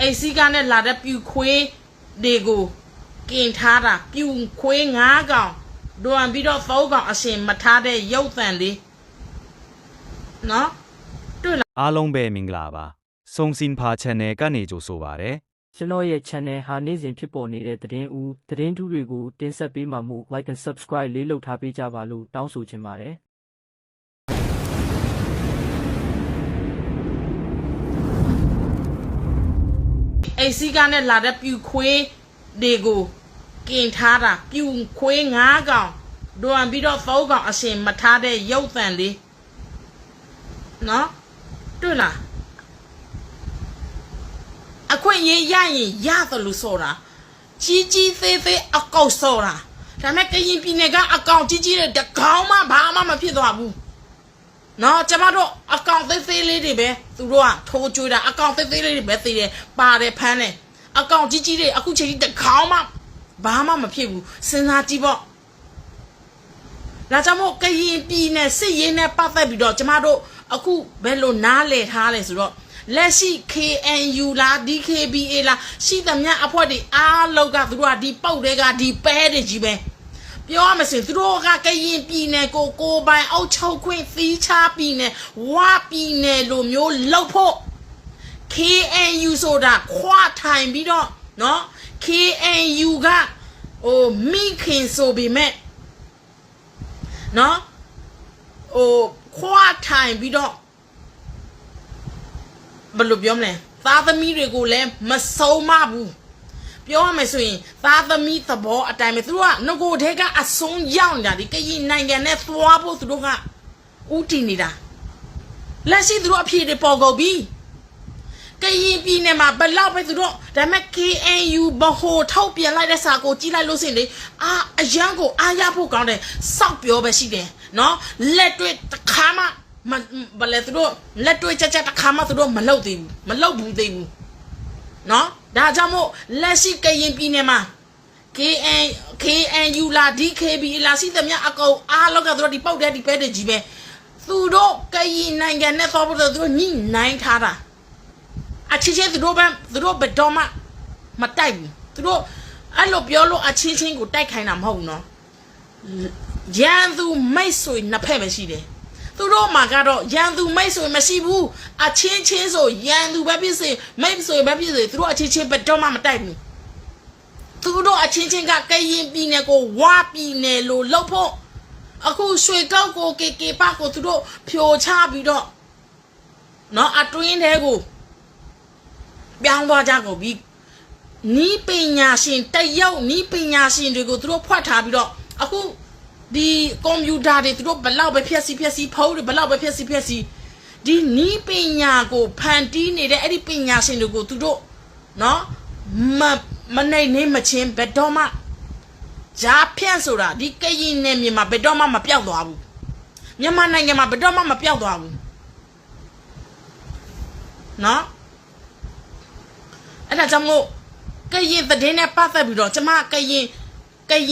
အိတ်စီးကားနဲ့လာတဲ့ပြူခွေးတွေကိုကင်ထားတာပြူခွေး9ကောင်ဒွန်ပြီးတော့3ကောင်အရှင်မထားတဲ့ရုပ်သံလေးနော်တွေ့လားအားလုံးပဲမင်္ဂလာပါစုံစင်ဖာ channel ကနေကြိုဆိုပါရစေကျွန်တော်ရဲ့ channel ဟာနေ့စဉ်ဖြစ်ပေါ်နေတဲ့သတင်းထူးတွေကိုတင်ဆက်ပေးမှာမို့ like and subscribe လေးလုပ်ထားပေးကြပါလို့တောင်းဆိုချင်ပါတယ်အိတ်စီးကားနဲ့လာတဲ့ပြူခွေးတွေကိုကင်ထားတာပြူခွေး9ကောင်ဒွန်ပြီးတော့3ကောင်အရှင်မထားတဲ့ရုပ်သံလေးနော်တွေ့လားအခွင့်ရေးရရင်ရတယ်လို့ဆိုတာကြီးကြီးသေးသေးအကောက်ဆိုတာဒါမဲ့ကရင်ပြည်နယ်ကအကောင်ကြီးကြီးတဲ့တကောင်မှဘာမှမဖြစ်သွားဘူးနော်ကျမတို့အကောင်သေးသေးလေးတွေပဲသူတို့ကထိုးကြွေးတာအကောင်သေးသေးလေးတွေပဲသိတယ်ပါတယ်ဖမ်းတယ်အကောင်ကြီးကြီးတွေအခုချိန်ကြီးတကောင်မှဘာမှမဖြစ်ဘူးစဉ်းစားကြည့်ပေါ့ဒါကြောင့်မို့ကရင်ပြည်နယ်စစ်ရေးနဲ့ပတ်သက်ပြီးတော့ကျမတို့အခုဘယ်လိုနားလည်ထားလဲဆိုတော့လက်ရှိ KNU လား DKBA လားရှိသမျှအဖွဲ့တွေအားလုံးကသူတို့ကဒီပုတ်တွေကဒီပဲတွေကြီးပဲပြောရမစင်သူတို့ကကရင်ပြည်နယ်ကိုပိုင်အုပ်ချုပ်ခွင့်သီးခြားပြည်နယ်ဝပြည်နယ်လိုမျိုးလောက်ဖို့ KNU ဆိုတာခွာထိုင်ပြီးတော့နော် KNU ကမိခင်ဆိုပေမဲ့နော်ခွာထိုင်ပြီးတော့ဘယ်လိုပြောမလဲသားသမီးတွေကိုလည်းမဆုံးမဘူးပြောရမယ်ဆိုရင်သားသမီးသဘောအတိုင်းပဲသူတို့ကငကိုတဲကအဆုံးရောက်နေတာဒီကရင်နိုင်ငံနဲ့သွားဖို့သူတို့ကဥတည်နေတာလက်ရှိသူတို့အဖြေတွေပေါ်ကုန်ပြီကရင်ပြည်နယ်မှာဘယ်လောက်ပဲသူတို့ဒါပေမဲ့ KNU ဘဟိုထုတ်ပြန်လိုက်တဲ့စာကိုကြည့်လိုက်လို့စင်လေအရန်ကိုအားရဖို့ကောင်းတယ်စောက်ပြောပဲရှိတယ်နော်လက်တွေ့တစ်ခါမှဘယ်လဲသူတို့လက်တွေ့ချက်တစ်ခါမှသူတို့မလုပ်သေးဘူးမလုပ်ဘူးသေးဘူးနော်ဒါကြောင့်မို့လက်ရှိကရင်ပြည်နယ်မှာ KNU လာ DKB လာစီသမျှအကောင်အားလောက်ကသူတို့ဒီပေါက်တဲ့ဒီပဲတဲ့ကြီးပဲသူတို့ကရင်နိုင်ငံနဲ့သွားဖို့သူတို့ညှိနှိုင်းထားတာအချင်းချင်းသူတို့ဘယ်တော့မှမတိုက်ဘူးသူတို့အဲ့လိုပြောလို့အချင်းချင်းကိုတိုက်ခိုင်းတာမဟုတ်ဘူးနော်ရန်သူမိတ်ဆွေနှစ်ဖက်ပဲရှိတယ်သူတို့မှာကတော့ရန်သူမိတ်ဆွေမရှိဘူးအချင်းချင်းဆိုရန်သူပဲဖြစ်စေမိတ်ဆွေပဲဖြစ်စေသူတို့အချင်းချင်းဘယ်တော့မှမတိုက်ဘူးသူတို့အချင်းချင်းကကရင်ပြည်နယ်ကိုဝပြည်နယ်လို့လုပ်ဖို့အခုရွှေကောက်ကိုKKပါကိုသူတို့ဖြိုချပြီးတော့နော်အတွင်းထဲကိုပြောင်းသွားကြကုန်ပြီနီးပညာရှင်တရုတ်နီးပညာရှင်တွေကိုသူတို့ဖွက်ထားပြီးတော့အခုဒီကွန်ပျူတာတွေသူတို့ဘလောက်ပဲဖြက်စီဖုန်းတွေဘလောက်ပဲဖြက်စီဒီနီးပညာကိုဖန်တီးနေတဲ့အဲ့ဒီပညာရှင်တွေကိုသူတို့နော်မနိုင်နေမချင်းဘယ်တော့မှဂျာဖြန့်ဆိုတာဒီကရင်နယ်မြေမှာဘယ်တော့မှမပြောက်သွားဘူးမြန်မာနိုင်ငံမှာဘယ်တော့မှမပြောက်သွားဘူးနော်အဲ့ဒါကြောင့်မို့ကရင်သတင်းနဲ့ပတ်သက်ပြီးတော့ကျမကရ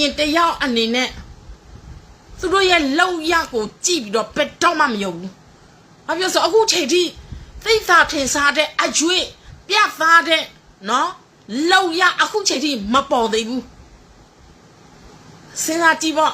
င်တယောက်အနေနဲ့သူတို့ရဲ့လောက်ရကိုကြည့်ပြီးတော့ဘယ်တော့မှမယုံဘူး။ဘာပြောဆိုအခုချိန်ထိသိသာထင်ရှားတဲ့အကျွေးပြတ်သားတဲ့နော်လောက်ရအခုချိန်ထိမပေါ်သေးဘူး။စဉ်းစားကြည့်ပေါ့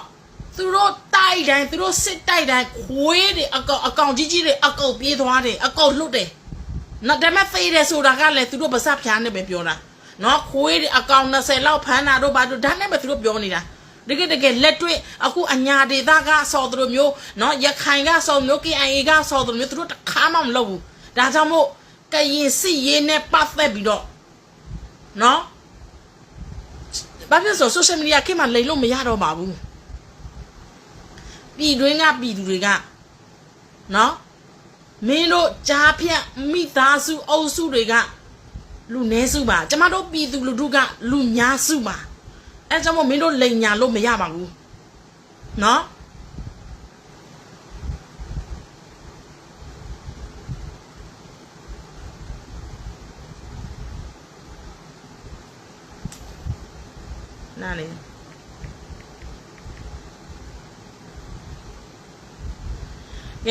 သူတို့တိုက်တိုင်းသူတို့စစ်တိုက်တိုင်းခွေးတွေအကောင်ကြီးတွေအကောင်ပြေးသွားတယ်အကောင်လွတ်တယ်။နောက်တည်းမဲ့ဖေးတယ်ဆိုတာကလည်းသူတို့ပါစဖျားနဲ့ပဲပြောတာ။နော်ခွေးတွေအကောင်20လောက်ဖမ်းတာတို့ဘာတို့ဒါနဲ့ပဲသူတို့ပြောနေတာ။တကယ်လက်တွေ့အခုအညာဒေသကဆော်သူတို့မျိုးနော်ရခိုင်ကဆော်မျိုး KIA ကဆော်သူတို့မျိုးသူတို့တခါမှမလုပ်ဘူးဒါကြောင့်မို့ကရင်စစ်ရေးနဲ့ပတ်သက်ပြီးတော့နော်ဘာဖြစ်လို့ social media ခေတ်မှာလိမ်လို့မရတော့ပါဘူးပြည်တွင်းကပြည်သူတွေကနော်မင်းတို့ကြားဖြတ်မိသားစုအုပ်စုတွေကလူနည်းစုပါကျမတို့ပြည်သူလူထုကလူများစုပါအဲကြောင့်မို့မင်းတို့လိန်ညာလို့မရပါဘူးနော်နားလေက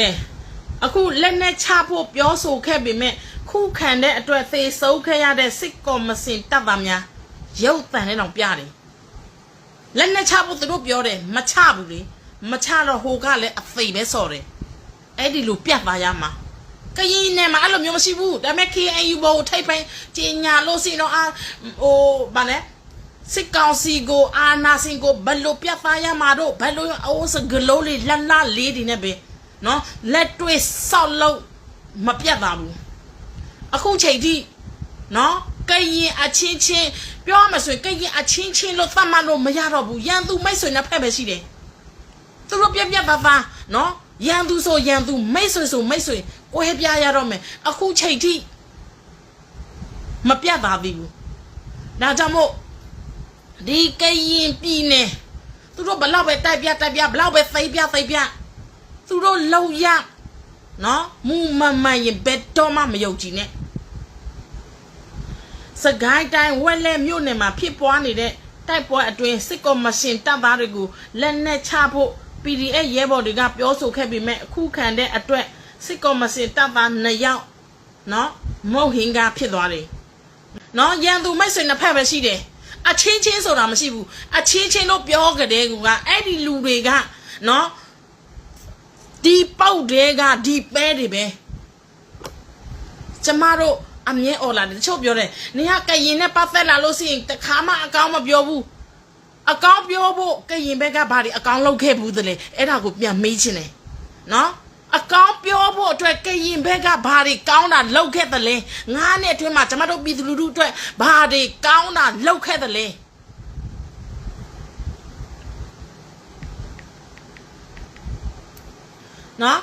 ဲအခုလက်နဲ့ချဖို့ပြောဆိုခဲ့ပေမဲ့ ခုခံတဲ့အတွက်သေဆုံးခဲ့ရတဲ့စစ်ကော်မရှင်တပ်သားများရုပ်တံနဲ့တောင်ပြတယ်လက်နဲ့ချဖို့သူတို့ပြောတယ်မချဘူးလေမချတော့ဟိုကလည်းအသိပဲစော်တယ်အဲ့ဒီလိုပြတ်သွားရမှာကရင်နဲ့မှာအဲ့လိုမျိုးမရှိဘူးဒါပေမဲ့ KNU ဘောကိုထိပ်ပိုင်းကျညာလို့စီတော့ဗာလဲစစ်ကောင်စီကိုအာနာစင်ကိုဘယ်လိုပြတ်သားရမှာတော့ဘယ်လိုစဂလုံးလေးလှလှလေးဒီနဲ့ပဲနော်လက်တွေဆောက်လို့မပြတ်သွားဘူးအခုချိန်ထိနော်ကရင်အချင်းချင်းပြောမှဆိုရင်ကရင်အချင်းချင်းလို့သတ်မှတ်လို့မရတော့ဘူးရန်သူမိတ်ဆွေနဲ့ဖက်ပဲရှိတယ်သူတို့ပြက်သားနော်ရန်သူဆိုရန်သူမိတ်ဆွေဆိုမိတ်ဆွေကိုဟဲပြရတော့မယ်အခုချိန်ထိမပြတ်သားသေးဘူးဒါကြောင့်မို့ဒီကရင်ပြည်နယ်သူတို့ဘလောက်ပဲတိုက်ပြဘလောက်ပဲသိပြသူတို့လောက်ရနော်မူမမှန်ရင်ဘယ်တော့မှမယုံကြည်နဲ့စကိုင်းတိုင်းဝက်လက်မြို့နယ်မှာဖြစ်ပွားနေတဲ့တိုက်ပွဲအတွင်းစစ်ကော်မရှင်တပ်သားတွေကိုလက်နက်ချဖို့ PDF ရဲဘော်တွေကပြောဆိုခဲ့ပေမဲ့အခုခံတဲ့အတွက်စစ်ကော်မရှင်တပ်သား2ယောက်နော်မုတ်ဟင်ကဖြစ်သွားတယ်နော်ရန်သူမိတ်ဆွေနှစ်ဖက်ပဲရှိတယ်အချင်းချင်းဆိုတာမရှိဘူးအချင်းချင်းတို့ပြောကြတဲ့ကူကအဲ့ဒီလူတွေကနော်ဒီပေါက်တွေကဒီပဲတွေပဲကျမတို့အမြဲអော်လာတယ်တချို့ပြောတယ်နေကကရင်နဲ့ပတ်သက်လာလို့ရှိရင်တခါမှအကောင်းမပြောဘူးအကောင်းပြောဖို့ကရင်ဘက်ကဘာတွေအကောင်းလုပ်ခဲ့ဘူးတလေအဲ့ဒါကိုပြန်မေးချင်တယ်နော်အကောင်းပြောဖို့အတွက်ကရင်ဘက်ကဘာတွေကောင်းတာလုပ်ခဲ့တယ်လဲငါးနှစ်အတွင်းမှာကျမတို့ပြည်သူလူထုအတွက်ဘာတွေကောင်းတာလုပ်ခဲ့တယ်လဲနော်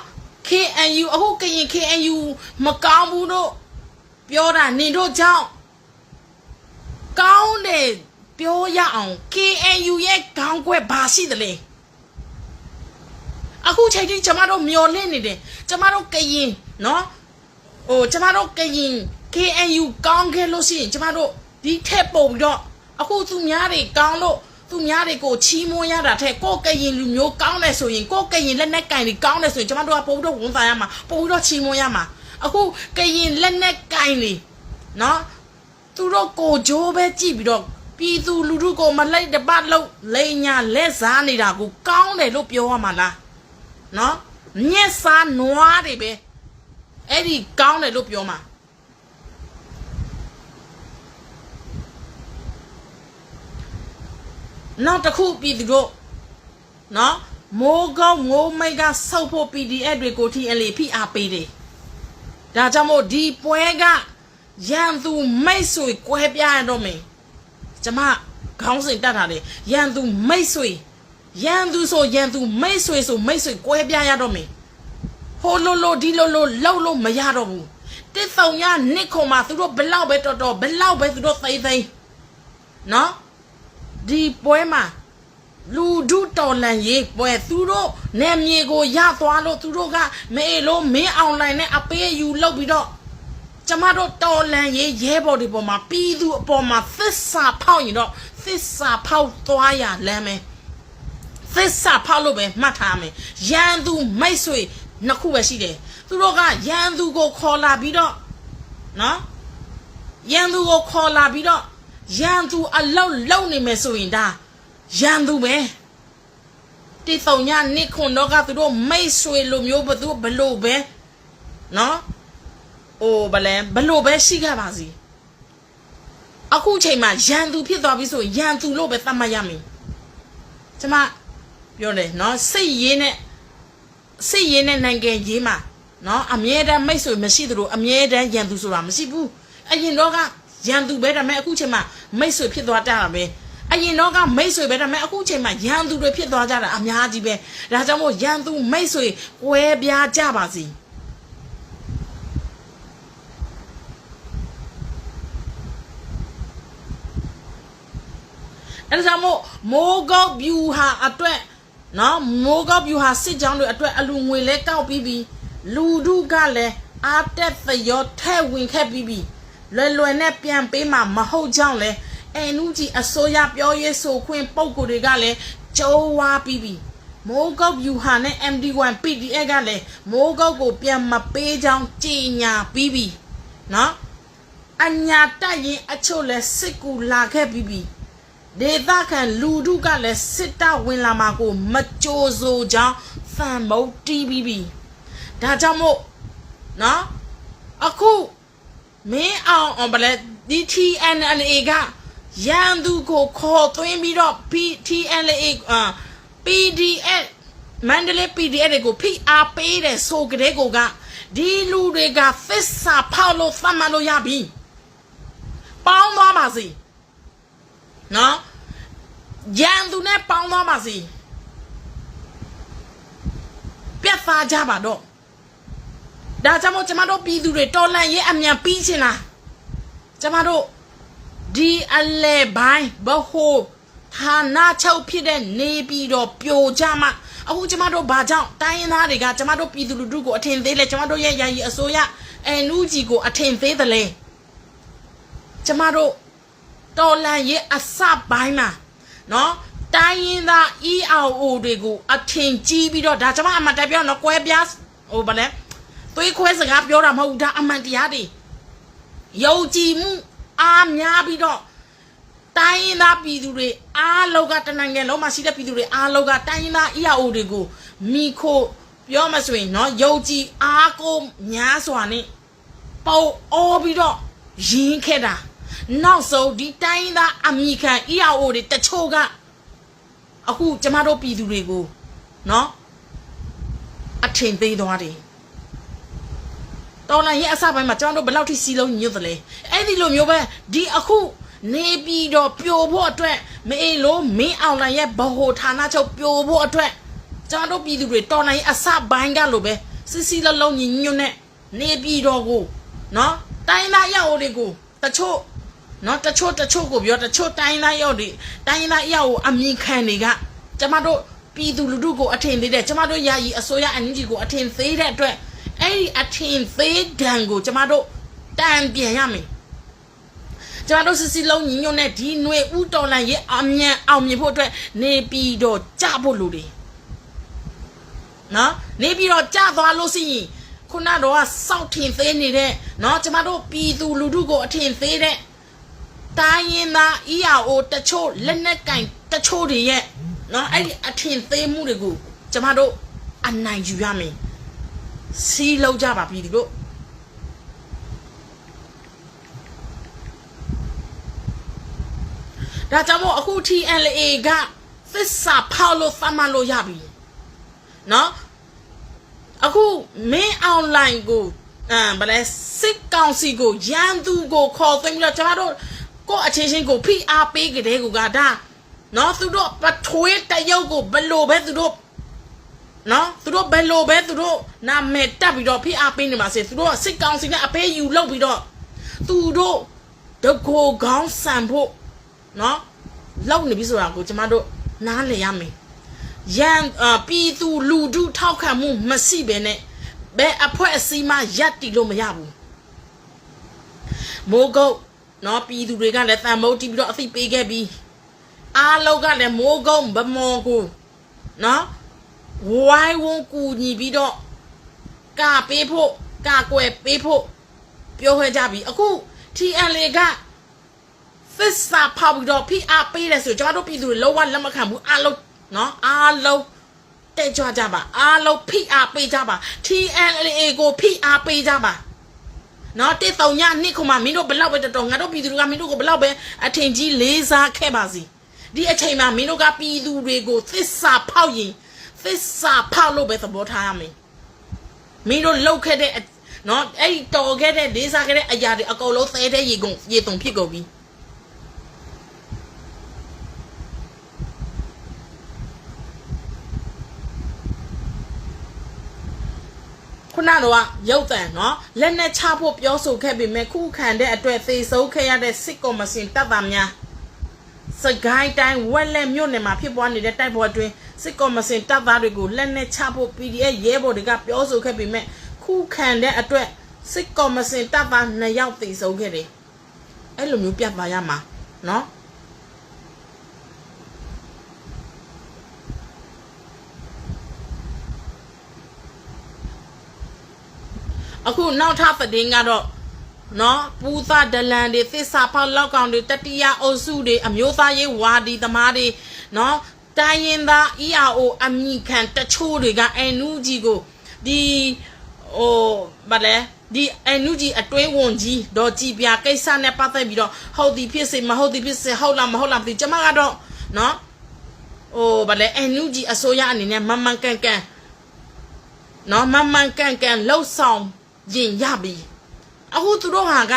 KNU အခုကရင် KNU မကောင်းဘူးတို့ပြောတာနင်တို့ကြောင့်ကောင်းတယ်ပြောရအောင် KNU ရဲ့ခေါင်းကွက်ဘာရှိတယ်လဲအခုချိန်ထိကျမတို့မျောလင့်နေတယ်ကျမတို့ကရင်နော်ကျမတို့ကရင် KNU ကောင်းခဲ့လို့ရှိရင်ကျမတို့ဒီထက်ပို့ပြီးတော့အခုသူများတွေကောင်းလို့သူများတွေကိုချီးမွမ်းရတာထက်ကိုကရင်လူမျိုးကောင်းတယ်ဆိုရင်ကိုကရင်လက်နက်ကင်တွေကောင်းတယ်ဆိုရင်ကျမတို့ကပို့ပြီးတော့ဝန်စားရမှာပို့ပြီးတော့ချီးမွမ်းရမှာအခုကရင်လက်နက်ကင်တွေနော်သူတို့ကိုဂျိုးပဲကြည့်ပြီးတော့ပြည်သူလူထုကိုမလိုက်တပတ်လုံးလိန်ညာလက်စားနေတာကိုကောင်းတယ်လို့ပြောရမှာလားနော်ညက်စားနွားတွေပဲအဲ့ဒီကောင်းတယ်လို့ပြောမှာနောက်တစ်ခုပြည်သူတို့နော်မိုးကောင်းမိုးမိတ်ကဆောက်ဖို့ PDF တွေကိုထိအလေဖိအားပေးတယ်ဒါကြောင့်မို့ဒီပွဲကရန်သူမိတ်ဆွေကွဲပြားရတော့မယ်ကျမခေါင်းစဉ်တတ်တာလေရန်သူမိတ်ဆွေရန်သူဆိုရန်သူမိတ်ဆွေဆိုမိတ်ဆွေကွဲပြားရတော့မယ်ဟိုလိုဒီလိုလောက်လို့မရတော့ဘူးတစ်ဆောင်ရနှစ်ခုမှာသူတို့ဘလောက်ပဲတော်ဘလောက်ပဲသူတို့သိနော်ဒီပွဲမှာလူဒုတော်လန်ရေးပွဲသူတို့နေမြေကိုရသွားလို့သူတို့ကမေလို့မင်းအောင်လိုင်းနဲ့အပေးယူလုပ်ပြီးတော့ကျမတို့တော်လန်ရေးရဲဘော်တွေပေါ်မှာပြည်သူအပေါ်မှာသစ္စာဖောက်ရင်တော့သစ္စာဖောက်သွားရလမ်းမယ်သစ္စာဖောက်လို့ပဲမှတ်ထားမယ်ရန်သူမိတ်ဆွေနှစ်ခုပဲရှိတယ်သူတို့ကရန်သူကိုခေါ်လာပြီးတော့နော်ရန်သူကိုခေါ်လာပြီးတော့ရန်သူအလောက်လုံနေမယ်ဆိုရင်ဒါရန်သူပဲတိတုံညာနိခွန်တော့ကသူတို့မိတ်ဆွေလိုမျိုးဘသူဘလို့ပဲနော်ဘလို့ပဲရှိခဲ့ပါစီအခုချိန်မှာရန်သူဖြစ်သွားပြီဆိုရန်သူလို့ပဲသတ်မှတ်ရမယ်ကျမပြောတယ်နော်စိတ်ရင်းနဲ့နိုင်ငံရေးမှာနော်အမြဲတမ်းမိတ်ဆွေမရှိသလိုအမြဲတမ်းရန်သူဆိုတာမရှိဘူးအရင်တော့ကရန်သူပဲဒါပေမဲ့အခုချိန်မှာမိတ်ဆွေဖြစ်သွားတာပဲအရင်တော့ကမိတ်ဆွေပဲဒါပေမဲ့အခုချိန်မှာရန်သူတွေဖြစ်သွားကြတာအများကြီးပဲဒါကြောင့်မို့ရန်သူမိတ်ဆွေကွဲပြားကြပါစီအဲ့ဒါကြောင့်မိုးကောက်ဗျူဟာအတွက်နော်မိုးကောက်ဗျူဟာစစ်ကြောင်းတွေအတွက်အလူငွေလဲကောက်ပြီးပြီလူထုကလည်းအားတက်သရောထဲ့ဝင်ခဲ့ပြီးပြီလွယ်နဲ့ပြန်ပေးမှာမဟုတ်ကြောင်းလဲNUG အစိုးရပြောရေးဆိုခွင့်ပုံကိုယ်တွေကလည်းကြိုးဝါပြီးပြီမိုးကောက်ဗျူဟာနဲ့ MD1 PDF ကလည်းမိုးကောက်ကိုပြန်မပေးကြောင်းကြေညာပြီးပြီ နော်အညာတက်ရင်အချို့လဲစစ်ကူလာခဲ့ပြီးဒေသခံလူထုကလည်းစစ်တပ်ဝင်လာမှာကိုမကြိုးစိုးကြောင်းဖန်မုတ်တီးပြီးဒါကြောင့်မို့နော်အခုမင်းအောင်ဘလဲ TNLA ကရန်သူကိုခေါ်သွင်းပြီးတော့ TNLA PDF မန္တလေး PDF တွေကိုဖိအားပေးတယ်ဆိုကြတဲ့ကိုကဒီလူတွေကသစ္စာဖောက်လို့သတ်မှတ်လို့ရပြီပေါင်းသွားပါစေနော်ရန်သူနဲ့ပေါင်းသွားပါစေပြတ်သားကြပါတော့ဒါကြောင့်မို့ကျမတို့ပြည်သူတွေတော်လှန်ရေးအမြန်ပြီးချင်လားကျမတို့ဒီအလဲပိုင်းဘဟုဌာနချုပ်ဖြစ်တဲ့နေပြည်တော်ပြိုကျမှအခုကျမတို့ဘာကြောင့်တိုင်းရင်းသားတွေကကျမတို့ပြည်သူလူထုကိုအထင်သေးလဲကျမတို့ရဲ့ယာယီအစိုးရNUGကိုအထင်သေးတယ်လဲကျမတို့တော်လှန်ရေးအစပိုင်းမှာနော်တိုင်းရင်းသား ERO တွေကိုအထင်ကြီးပြီးတော့ဒါကျမအမှန်တပြောနော်ကွဲပြားဟိုဗလဲသွေးခွဲစကားပြောတာမဟုတ်ဘူးဒါအမှန်တရားတွေယုံကြည်မှုအားများပြီးတော့တိုင်းရင်းသားပြည်သူတွေအားလုံးကတနိုင်ငံလုံးမှာရှိတဲ့ပြည်သူတွေအားလုံးကတိုင်းရင်းသား ERO တွေကိုမိခိုပြောမှဆိုရင်နော်ယုံကြည်အားကိုများစွာနဲ့ပေါအော်ပြီးတော့ရင်းခဲ့တာနောက်ဆုံးဒီတိုင်းရင်းသားအမိခံ ERO တွေတချို့ကအခုကျမတို့ပြည်သူတွေကိုနော်အထင်သေးသွားတယ်တော်လှန်ရေးအစပိုင်းမှာကျမတို့ဘယ်လောက်ထိစီလုံးညွတ်သလဲအဲ့ဒီလိုမျိုးပဲဒီအခုနေပြီးတော့ပြိုဖို့အတွက်မအေးလို့မင်းအောင်လိုင်ရဲ့ဗဟိုဌာနချုပ်ပြိုဖို့အတွက်ကျမတို့ပြည်သူတွေတော်လှန်ရေးအစပိုင်းကလိုပဲစစ်စီလုံးညညွတ်နဲ့နေပြီးတော့ကိုနော်တိုင်းသားရောက်တွေကိုတချို့နော်တချို့ကိုပြောတချို့တိုင်းသားရောက်တွေတိုင်းသားရောက်ကိုအမြင်ခံတွေကကျမတို့ပြည်သူလူထုကိုအထင်သေးတယ်ကျမတို့ယာယီအစိုးရအန်ဂျီကိုအထင်သေးတဲ့အတွက်အဲ့ဒီအထင်သေးဒဏ်ကိုကျမတို့တန်ပြန်ရမယ်ကျမတို့စစ်စီလုံးညီညွတ်နဲ့ဒီຫນွေဥတော်လန်ရဲ့အမြန်အောင်မြင်ဖို့အတွက်နေပြီးတော့ကြဖို့လိုတယ်နော်နေပြီးတော့ကြသွားလို့ရှိရင်ခုနတော့စောက်ထင်သေးနေတဲ့နော်ကျမတို့ပြည်သူလူထုကိုအထင်သေးတဲ့တိုင်းရင်းသား ERO တချို့လက်နက်ကင်တချို့တွေရဲ့နော်အဲ့ဒီအထင်သေးမှုတွေကိုကျမတို့အနိုင်ယူရမယ်စီးလုံးကြပါပြီဒီလိုဒါကြောင့်မို့အခု TNLA ကသစ္စာဖောက်လို့သတ်မှတ်လို့ရပြီနော်အခုမင်းအွန်လိုင်းကိုဗလဲစစ်ကောင်စီကိုရန်သူကိုခေါ်သွင်းပြီးတော့ကျမတို့ကိုအခြေချင်းကိုဖိအားပေးကြတဲ့ကူကဒါနော်သူတို့ပထွေးတရုပ်ကိုဘလို့ပဲသူတို့နော်သူတို့ဘယ်လိုပဲသူတို့နာမည်တက်ပြီးတော့ဖိအားပေးနေမှာစေသူတို့စစ်ကောင်စီနဲ့အပေးယူလုပ်ပြီးတော့သူတို့တကိုယ်ကောင်းဆန်ဖို့နော်လောက်နေပြီဆိုတာကိုကျမတို့နားလည်ရမယ်ရန်ပြည်သူလူထုထောက်ခံမှုမရှိဘဲနဲ့ဘယ်အဖွဲ့အစည်းမှရပ်တည်လို့မရဘူးမိုးကုတ်နော်ပြည်သူတွေကလည်းတန်မိုးတီးပြီးတော့အသိပေးခဲ့ပြီးအားလုံးကလည်းမိုးကုတ်ဗမော်ကိုနော်ဝိုင်းဝန်းကူညီပြီးတော့ကပေးဖို့ကကွယ်ပေးဖို့ပြောခဲ့ကြပြီအခု TNLA ကသစ္စာဖောက်ပြီးတော့ဖိအားပေးတယ်ဆိုကျွန်တော်တို့ပြည်သူတွေလုံးဝလက်မခံဘူးအားလုံးနော်အားလုံးတဲ့ကြွကြပါအားလုံးဖိအားပေးကြပါ TNLA ကိုဖိအားပေးကြပါနော်တစ်တုံညနှစ်ခုမှမင်းတို့ဘလောက်ပဲတော်ငါတို့ပြည်သူတွေကမင်းတို့ကိုဘလောက်ပဲအထင်ကြီးလေးစားခဲ့ပါစီဒီအချိန်မှာမင်းတို့ကပြည်သူတွေကိုသစ္စာဖောက်ရင်သစ္စာဖောက်လို့ပဲသဘောထားရမယ်မင်းတို့လောက်ခဲ့တဲ့နော်အဲ့ဒီတော်ခဲ့တဲ့လေးစားခဲ့တဲ့အရာတွေအကုန်လုံးသဲတဲ့ရေတုံဖြစ်ကုန်ပြီခုနတော့ရုပ်တံနော်လက်နဲ့ချဖို့ပြောဆိုခဲ့ပေမဲ့ခုခံတဲ့အတွက်သေဆုံးခဲ့ရတဲ့စစ်ကော်မရှင်တပ်သားများစကိုင်းတိုင်းဝက်လက်မြို့နယ်မှာဖြစ်ပွားနေတဲ့တိုက်ပွဲအတွင်းစစ်ကော်မရှင်တပ်သားတွေကိုလက်နဲ့ချဖို့ PDF ရဲဘော်တွေကပြောဆိုခဲ့ပေမဲ့ခုခံတဲ့အတွက်စစ်ကော်မရှင်တပ်သား2ယောက်သေဆုံးခဲ့တယ်အဲ့လိုမျိုးပြတ်သွားရမှာနော်အခုနောက်ထပ်သတင်းကတော့ နော်ပူသဒလန်တွေသစ္စာဖောက်လောက်ကောင်တွေတတိယအုပ်စုတွေအမျိုးသားရေးဝါဒီသမားတွေနော်တိုင်းရင်သား ERO အမိခံတချို့တွေက NUG ကိုဒီဗါလဲဒီ NUG အတွင်းဝန်ကြီးဒေါ်ကြည်ပြကိစ္စနဲ့ပတ်သက်ပြီးတော့ဟုတ်သည်ဖြစ်စေမဟုတ်သည်ဖြစ်စေဟုတ်လားမဟုတ်လားမသိကျမကတော့နော်ဗါလဲ NUG အစိုးရအနေနဲ့မမှန်ကန်ကန်နော်မမှန်ကန်ကန်လှုပ်ဆောင်ရင်ရပြီအခုသူတို့ဟာက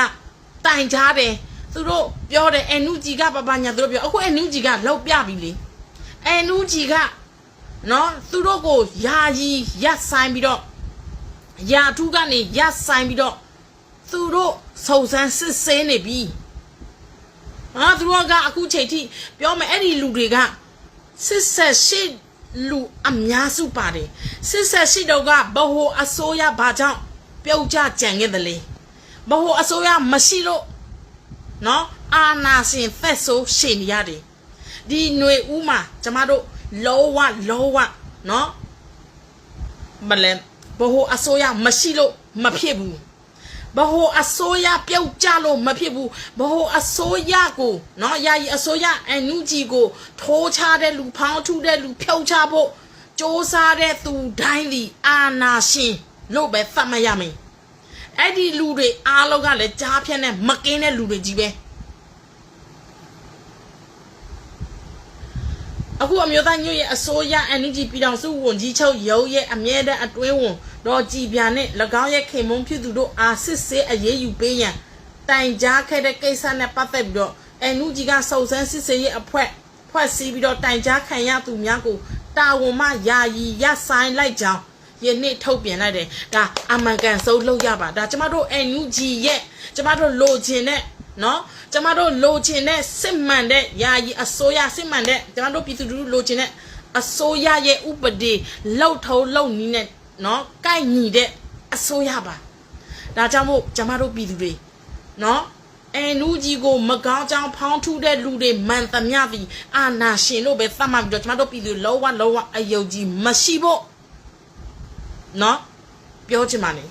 တိုင်ကြတယ်သူတို့ပြောတယ် NUG ကပပညာသူတို့ပြောအခု NUG ကလောက်ပြပြီလေ NUG ကနော်သူတို့ကိုယာယီရက်ဆိုင်ပြီးတော့ယာထုကနေရက်ဆိုင်ပြီးတော့သူတို့စုံစမ်းစစ်ဆေးနေပြီသူတို့ကအခုချိန်ထိပြောမယ်အဲ့ဒီလူတွေက88လူအများစုပါတယ်88တော့ကဘဟိုအစိုးရဘာကြောင့်ပြုတ်ကြကြံခဲ့တယ်လေဘဟိုအစိုးရမရှိလို့နော်အာနာရှင်ဖက်ဆိုးရှင်နေရတယ်ဒီຫນွေဦးမှာကျမတို့လောဝနော်မလဲဘဟိုအစိုးရမရှိလို့မဖြစ်ဘူးဘဟိုအစိုးရပြုတ်ကြလို့မဖြစ်ဘူးဘဟိုအစိုးရကိုနော်ယာယီအစိုးရNUGကိုထိုးချတဲ့လူဖောင်းထုတဲ့လူဖြုတ်ချဖို့စ조사တဲ့သူတိုင်းဒီအာနာရှင်လို့ပဲသတ်မှတ်ရမယ်အဲ့ဒီလူတွေအားလုံးကလည်းကြားဖြတ်နဲ့မကင်းတဲ့လူတွေကြီးပဲအခုအမျိုးသားညွတ်ရဲ့အစိုးရ NUG ပြည်ထောင်စုဝန်ကြီးချုပ်ရုံးရဲ့အမြဲတမ်းအတွင်းဝန်တော်ကြည်ပြနဲ့၎င်းရဲ့ခင်မုန်းဖြစ်သူတို့အားစစ်ဆေးအရေးယူပေးရန်တိုင်ကြားခဲ့တဲ့ကိစ္စနဲ့ပတ်သက်ပြီးတော့ NUG ကစုံစမ်းစစ်ဆေးရေးအဖွဲ့ဖွဲ့စည်းပြီးတော့တိုင်ကြားခံရသူများကိုတာဝန်မှယာယီရပ်ဆိုင်လိုက်ကြောင်းယနေ့ထုတ်ပြန်လိုက်တယ်ဒါအမှန်ကန်ဆုံးလုပ်ရပါဒါကျမတို့ NUG ရဲ့ကျမတို့လိုချင်တဲ့နော်ကျမတို့လိုချင်တဲ့စစ်မှန်တဲ့ယာယီအစိုးရစစ်မှန်တဲ့ကျမတို့ပြည်သူလူထုလိုချင်တဲ့အစိုးရရဲ့ဥပဒေလောက်ထုံးလောက်နီးနဲ့နော်ကိုက်ညီတဲ့အစိုးရပါဒါကြောင့်မို့ကျမတို့ပြည်သူတွေနော် NUG ကိုမကောင်းကြောင်ဖောင်းထုတဲ့လူတွေမှန်သမျှသည်အာနာရှင်လို့ပဲသတ်မှတ်ပြီးတော့ကျမတို့ပြည်သူလောဝအယုံကြည်မရှိဖို့နော်ပြောချင်ပါနဲ့